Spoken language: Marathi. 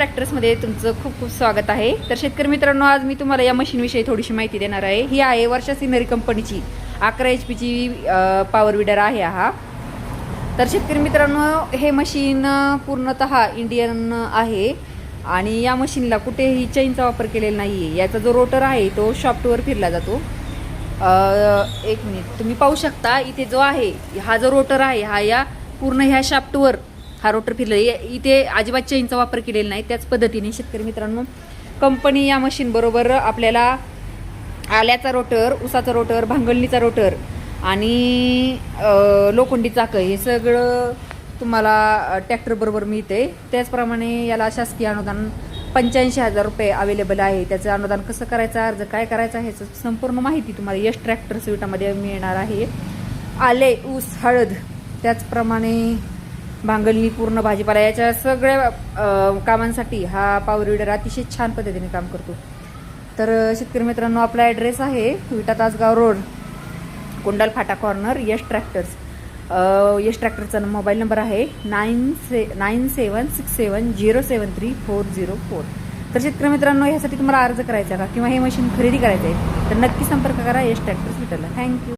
ट्रॅक्टर्समध्ये तुमचं खूप खूप स्वागत आहे. तर शेतकरी मित्रांनो, आज मी तुम्हाला या मशीनविषयी थोडीशी माहिती देणार आहे. ही आहे वर्षा सिनरी कंपनीची 11 HP पॉवर विडर आहे हा. तर शेतकरी मित्रांनो, हे मशीन पूर्णतः इंडियन आहे आणि या मशीनला कुठेही चेनचा वापर केलेला नाही आहे. याचा जो रोटर आहे तो शॉफ्टवर फिरला जातो. एक मिनिट, तुम्ही पाहू शकता इथे जो आहे हा जो रोटर आहे हा या पूर्ण ह्या शाफ्टवर हा रोटर फिरला. इथे अजिबात चेनचा वापर केलेला नाही. त्याच पद्धतीने शेतकरी मित्रांनो, कंपनी या मशीन बरोबर आपल्याला आल्याचा रोटर, उसाचा रोटर, भांगलणीचा रोटर आणि लोखंडी चाकं हे सगळं तुम्हाला ट्रॅक्टर बरोबर मिळते. त्याचप्रमाणे याला शासकीय अनुदान 85,000 रुपये अवेलेबल आहे. त्याचं अनुदान कसं करायचं, अर्ज काय करायचा ह्याचं संपूर्ण माहिती तुम्हाला यश ट्रॅक्टर स्वीटामध्ये मिळणार आहे. आले, ऊस, हळद, त्याचप्रमाणे भांगलणी, पूर्ण भाजीपाला, याच्या सगळ्या कामांसाठी हा पॉवर विडर अतिशय छान पद्धतीने काम करतो. तर शेतकरी मित्रांनो, आपला ॲड्रेस आहे विटा तासगाव रोड, कुंडल फाटा कॉर्नर, यश ट्रॅक्टर्स. यश ट्रॅक्टरचा मोबाईल नंबर आहे 9767073404. तर शेतकरी मित्रांनो, ह्यासाठी तुम्हाला अर्ज करायचा का किंवा हे मशीन खरेदी करायचं आहे तर नक्की संपर्क करा यश ट्रॅक्टर्स विटाला. थँक्यू.